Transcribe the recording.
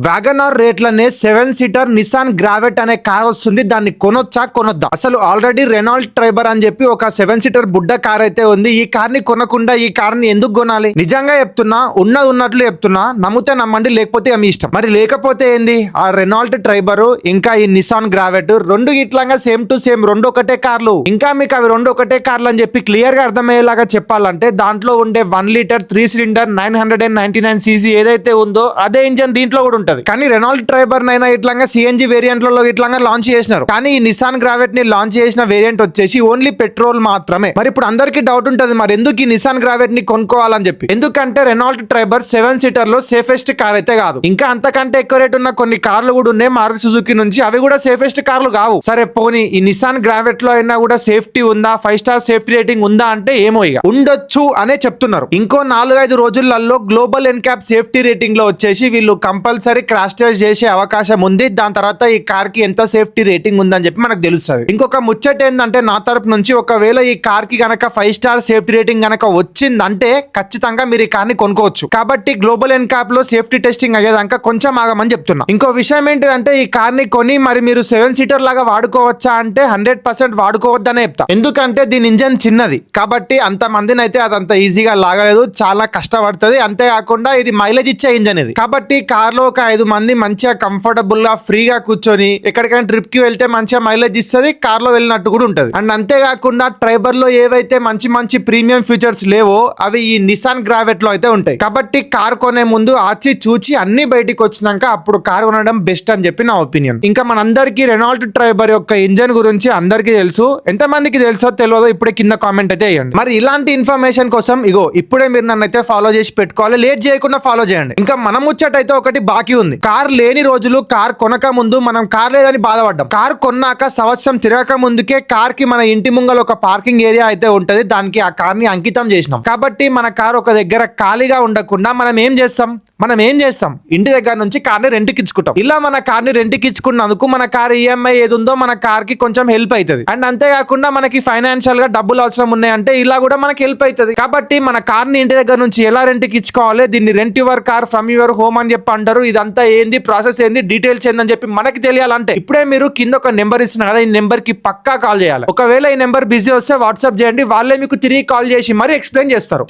WagonR రేట్లనే 7 seater Nissan గ్రావెట్ అనే car వస్తుంది. దాన్ని కొనొచ్చా కొనొద్దా? అసలు ఆల్రెడీ రెనాల్ట్ ట్రైబర్ అని చెప్పి ఒక 7 సీటర్ బుడ్డ కార్ అయితే ఉంది. ఈ కార్ ని కొనకుండా ఈ కార్ ని ఎందుకు కొనాలి? నిజంగా చెప్తున్నా, ఉన్నది ఉన్నట్లు చెప్తున్నా, నమ్మితే నమ్మండి, లేకపోతే మీ ఇష్టం. మరి లేకపోతే ఏంది? ఆ రెనాల్ట్ ట్రైబర్ ఇంకా ఈ నిసాన్ గ్రావెట్ రెండు ఇట్లాగా సేమ్ టు సేమ్, రెండు ఒకటే కార్లు. ఇంకా మీకు అవి రెండు ఒకటే కార్లు అని చెప్పి క్లియర్ గా అర్థమయ్యేలాగా చెప్పాలంటే దాంట్లో ఉండే 1 లీటర్ 3 సిలిండర్ 999 cc ఏదైతే ఉందో అదే ఇంజన్ దీంట్లో కూడా ఉంటది. కానీ రెనాల్ట్ ట్రైబర్ నైనా ఇట్లాగా సిఎన్జి వేరియంట్ లో ఇట్లాగా లాంచ్ చేసినారు. కానీ ఈ నిసాన్ గ్రావెట్ ని లాంచ్ చేసిన వేరియంట్ వచ్చేసి ఓన్లీ పెట్రోల్ మాత్రమే. మరి ఇప్పుడు అందరికి డౌట్ ఉంటది, మరి ఎందుకు ఈ నిసాన్ గ్రావెట్ ని కొనుక్కోవాలని చెప్పి. ఎందుకంటే రెనాల్ట్ ట్రైబర్ 7 సీటర్ లో సేఫెస్ట్ కార్ అయితే కాదు. ఇంకా అంతకంటే ఎక్కువ రేట్ ఉన్న కొన్ని కార్లు కూడా ఉన్నాయి మారుతి సుజుకి నుంచి, అవి కూడా సేఫెస్ట్ కార్లు కావు. సరే పోనీ ఈ నిసాన్ గ్రావెట్ లో అయినా కూడా సేఫ్టీ ఉందా, 5 స్టార్ సేఫ్టీ రేటింగ్ ఉందా అంటే ఏమో ఇక ఉండొచ్చు అనే చెప్తున్నారు. ఇంకో 4-5 రోజులలో గ్లోబల్ ఎన్క్యాప్ సేఫ్టీ రేటింగ్ లో వచ్చేసి వీళ్ళు కంపల్సరీ క్రాష్ టెస్ట్ చేసే అవకాశం ఉంది. దాని తర్వాత ఈ కార్ కి ఎంత సేఫ్టీ రేటింగ్ ఉందని చెప్పి మనకు తెలుస్తుంది. ఇంకొక ముచ్చట ఏంటంటే నా తరపు నుంచి, ఒకవేళ ఈ కార్ కి గనక 5 స్టార్ సేఫ్టీ రేటింగ్ గనక వచ్చిందంటే ఖచ్చితంగా మీరు ఈ కార్ ని కొనుక్కోవచ్చు. కాబట్టి గ్లోబల్ ఎన్క్యాప్ లో సేఫ్టీ టెస్టింగ్ అయ్యేదాకా కొంచెం ఆగమని చెప్తున్నా. ఇంకో విషయం ఏంటిదంటే ఈ కార్ ని కొని మరి మీరు 7 సీటర్ లాగా వాడుకోవచ్చా అంటే 100% వాడుకోవద్దనే చెప్తా. ఎందుకంటే దీని ఇంజన్ చిన్నది కాబట్టి అంత మందిని అయితే అదంత ఈజీగా లాగలేదు, చాలా కష్టపడుతుంది. అంతేకాకుండా ఇది మైలేజ్ ఇచ్చే ఇంజన్ ఇది. కాబట్టి కార్ లో ఒక 5 మంది మంచిగా కంఫర్టబుల్ గా ఫ్రీగా కూర్చొని ఎక్కడికైనా ట్రిప్ కి వెళ్తే మంచిగా మైలేజ్ ఇస్తుంది, కార్ లో వెళ్ళినట్టు కూడా ఉంటది. అండ్ అంతేకాకుండా ట్రైబర్ లో ఏవైతే మంచి మంచి ప్రీమియం ఫీచర్స్ లేవో అవి ఈ నిసాన్ గ్రావెట్ లో అయితే ఉంటాయి. కాబట్టి కార్ కొనే ముందు ఆచి చూచి అన్ని బయటికి వచ్చినాక అప్పుడు కార్ కొనడం బెస్ట్ అని చెప్పి నా ఒపీనియన్. ఇంకా మనందరికీ రెనాల్ట్ ట్రైబర్ యొక్క ఇంజన్ గురించి అందరికీ తెలుసు. ఎంత మందికి తెలుసో తెలియదో ఇప్పుడే కింద కామెంట్ అయితే వేయండి. మరి ఇలాంటి ఇన్ఫర్మేషన్ కోసం ఇప్పుడే మీరు నన్ను అయితే ఫాలో చేసి పెట్టుకోవాలి, లేట్ చేయకుండా ఫాలో చేయండి. ఇంకా మనం ముచ్చటైతే ఒకటి బాకీ ఉంది. కార్ లేని రోజులు, కార్ కొనక ముందు మనం కార్ లేదని బాధపడ్డాం. కార్ కొన్నాక సంవత్సరం తిరగక ముందుకే కార్ కి మన ఇంటి ముంగల ఒక పార్కింగ్ ఏరియా అయితే ఉంటది, దానికి ఆ కార్ ని అంకితం చేసినాం. కాబట్టి మన కార్ ఒక దగ్గర ఖాళీగా ఉండకుండా మనం ఏం చేస్తాం ఇంటి దగ్గర నుంచి కార్ ని రెంట్కి ఇచ్చుకుంటాం. ఇలా మన కార్ ని రెంట్కి ఇచ్చుకున్నందుకు మన కార్ ఈఎంఐ ఏది ఉందో మన కార్ కి కొంచెం హెల్ప్ అవుతుంది. అండ్ అంతేకాకుండా మనకి ఫైనాన్షియల్ గా డబ్బులు అవసరం ఉన్నాయంటే ఇలా కూడా మనకి హెల్ప్ అవుతుంది. కాబట్టి మన కార్ ని ఇంటి దగ్గర నుంచి ఎలా రెంట్కి ఇచ్చుకోవాలి, దీన్ని rent your car from your home అని చెప్పి అంటారు. ఇదంతా ఏంది, ప్రాసెస్ ఏంది, డీటెయిల్స్ ఏందని చెప్పి మనకి తెలియాలంటే ఇప్పుడే మీరు కింద ఒక నెంబర్ ఇస్తున్నారు కదా, ఈ నెంబర్ కి పక్కా కాల్ చేయాలి. ఒకవేళ ఈ నెంబర్ బిజీ వస్తే వాట్సాప్ చేయండి, వాళ్ళే మీకు తిరిగి కాల్ చేసి మరి ఎక్స్ప్లెయిన్ చేస్తారు.